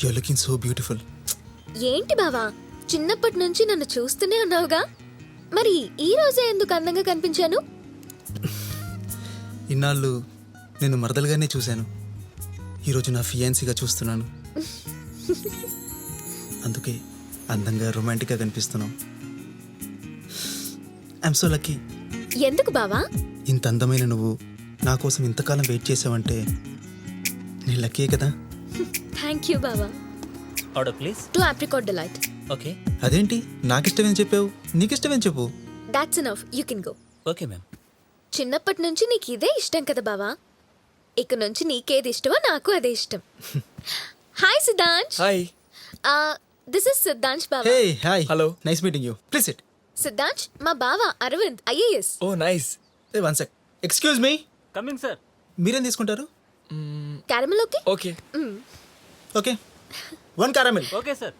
You are looking so beautiful. ఏంటి బావా, చిన్నప్పటి నుంచి నన్ను చూస్తూనే ఉన్నావుగా, మరి ఈ రోజే ఎందుకు అందంగా కనిపించాను? ఇన్నాళ్ళు నేను మరదలుగానే చూశాను, ఈరోజు నా ఫియాన్సీగా చూస్తున్నాను. అందుకే అందంగా రొమాంటిక్గా కనిపిస్తున్నావు. I'm so lucky. ఎందుకు బావా? ఇంత అందమైన నువ్వు నా కోసం ఇంతకాలం వెయిట్ చేసావంటే నేను లక్కీ కదా. థ్యాంక్ యూ బావా. Order please. 2 apricot delight. Okay అదేంటి నాకిష్టమేం చెప్పావు, నీకిష్టమేం చెప్పు. That's enough. You can go. Okay ma'am. చిన్నప్పటి నుంచి నీకు ఇదే ఇష్టం కదా బావా, ఇక నుంచి నీకేది ఇష్టమో నాకు అదే ఇష్టం. Hi Siddhansh. Hi. This is Siddhansh బావా. Hey hi. Hello. Nice meeting you. Please sit. Siddhansh మా బావ Arvind, IAS. Oh nice. One sec. Excuse me. Coming sir. మీరేం తీసుకుంటారు? Caramel okay? Okay. Okay 1 caramel. Okay sir.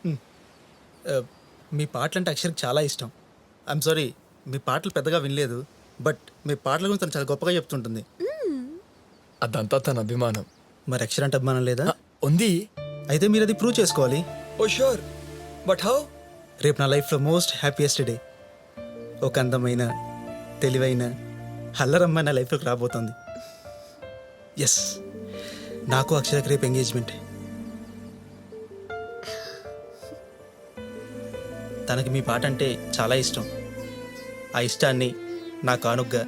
మీ పాటలు అంటే అక్షర్కి చాలా ఇష్టం. ఐఎమ్ సారీ, మీ పాటలు పెద్దగా వినలేదు, బట్ మీ పాటల గురించి తను చాలా గొప్పగా చెప్తుంటుంది. అదంతా తన అభిమానం. మరి అక్షర్ అంటే అభిమానం లేదా? ఉంది. అయితే మీరు అది ప్రూవ్ చేసుకోవాలి. Oh sure. But how? రేపు నా లైఫ్లో మోస్ట్ హ్యాపీయెస్ట్ డే. ఒక అందమైన తెలివైన హల్లరమ్మ నా లైఫ్లోకి రాబోతుంది. ఎస్, నాకు అక్షరకి రేపు ఎంగేజ్మెంట్. తనకి మీ పాట అంటే చాలా ఇష్టం. ఆ ఇష్టాన్ని నా కానుగ్గా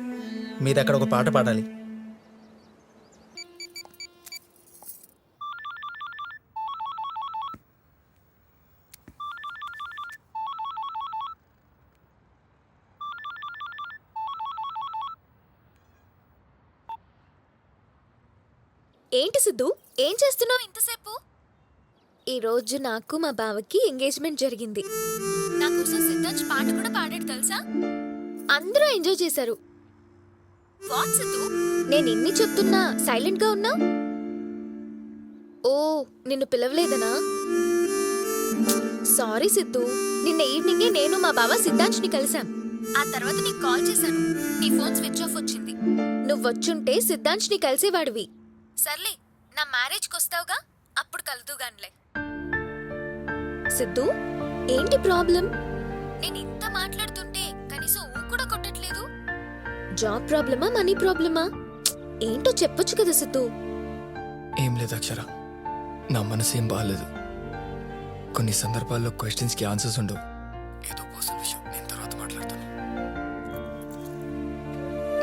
మీరు అక్కడ ఒక పాట పాడాలి. ఏంటి సిద్ధు, ఏం చేస్తున్నావు ఇంతసేపు? ఈరోజు నాకు మా బావకి ఎంగేజ్మెంట్ జరిగింది. నా కోసం సిద్ధాంశ్ పాట కూడా పాడాడు తెలుసా? అందరూ ఎంజాయ్ చేశారు. వాట్ సిద్ధు, నేను ఇన్ని చెప్తున్నా సైలెంట్ గా ఉన్నావు? ఓ, నిన్ను పిలవలేదనా? సారీ సిద్ధు, నిన్న ఈవినింగే నేను మా బావ సిద్ధాంశ్ని కలిసాం. ఆ తర్వాత నీకు కాల్ చేశాను, నీ ఫోన్ స్విచ్ ఆఫ్ వచ్చింది. నువ్వు వచ్చుంటే సిద్ధాంశ్ని కలిసేవాడివి. సర్లే, నా మ్యారేజ్కి వస్తావుగా, అప్పుడు కలుదుగాన్లే. సిద్ధు, ఏంటి ప్రాబ్లం? నేను ఇంత మాట్లాడుతుంటే కనీసం ఊ కూడా కొట్టట్లేదు. జాబ్ ప్రాబ్లమా, మనీ ప్రాబ్లమా? ఏంటో చెప్పొచ్చు కదా సిద్ధు. ఏం లేదు అక్షర, నా మనసు ఏం బాగాలేదు. కొన్ని సందర్భాల్లో క్వశ్చన్స్కి ఆన్సర్స్ ఉండవు. ఏదో పర్సనల్ విషయం, నేను తర్వాత మాట్లాడతాను.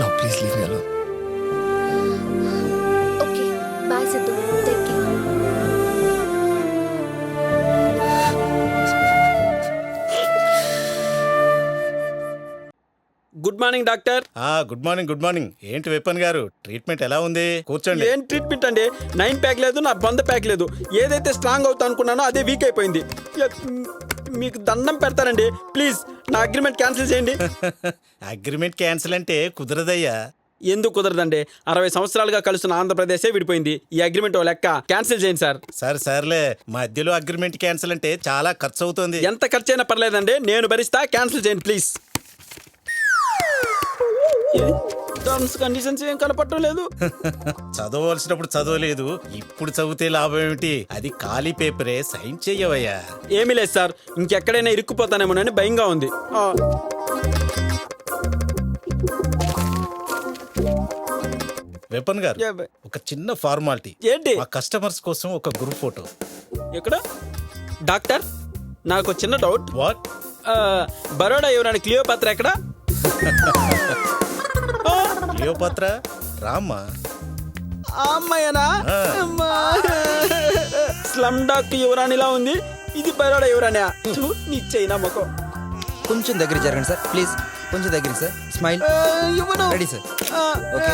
Now please leave me alone. Okay bye Siddhu, take care. Good morning doctor. Good morning. Good morning. ఏంటి విపన్ గారు, ట్రీట్మెంట్ ఎలా ఉంది? కూర్చోండి. ఏం ట్రీట్మెంట్ అండి? 9 ప్యాక్ లేదు, నా బంద ప్యాక్ లేదు. ఏదైతే స్ట్రాంగ్ అవుతా అనుకున్నానో అదే వీక్ అయిపోయింది. మీకు దండం పెడతానండి, ప్లీజ్ నా అగ్రిమెంట్ క్యాన్సిల్ చేయండి. అగ్రిమెంట్ క్యాన్సిల్ అంటే కుదరదయ్యా. ఎందుకు కుదరదండి? 60 సంవత్సరాలుగా కలుస్తున్న ఆంధ్రప్రదేశే విడిపోయింది. ఈ అగ్రిమెంట్ లెక్క క్యాన్సిల్ చేయండి సార్. సర్లే, మధ్యలో అగ్రిమెంట్ క్యాన్సిల్ అంటే చాలా ఖర్చు అవుతుంది. ఎంత ఖర్చు అయినా పర్లేదండి, నేను భరిస్తా. క్యాన్సిల్ చేయండి ప్లీజ్. టర్మ్స్ కండిషన్స్ ఏం కనపడటం లేదు. చదవలసినప్పుడు చదవలేదు, ఇప్పుడు చదివితే లాభం ఏమిటి? అది ఖాళీ పేపరే, సైన్ చెయ్యవయ్యా. ఏమీ లేదు సార్, ఇంకెక్కడైనా ఇరుక్కుపోతానేమోనని భయంగా ఉంది. విపన్ గారు, ఒక చిన్న ఫార్మాలిటీ. ఏంటి? మా కస్టమర్స్ కోసం ఒక గ్రూప్ ఫోటో. ఎక్కడ? డాక్టర్, నాకు చిన్న డౌట్. వాట్? బరోడా ఎవరైనా క్లియోపాత్ర ఎక్కడ? క్లియోపాత్ర రామ్మా. అమ్మాయనా? స్లమ్ డాక్ యువరాణిలా ఉంది. ఇది బరోడా యువరాణి. నీ చైనా మొఖం. కొంచెం దగ్గర జరగండి సార్, ప్లీజ్. కొంచెం దగ్గర సార్. స్మైల్. ఇవ్వను. Ready sir. ఓకే.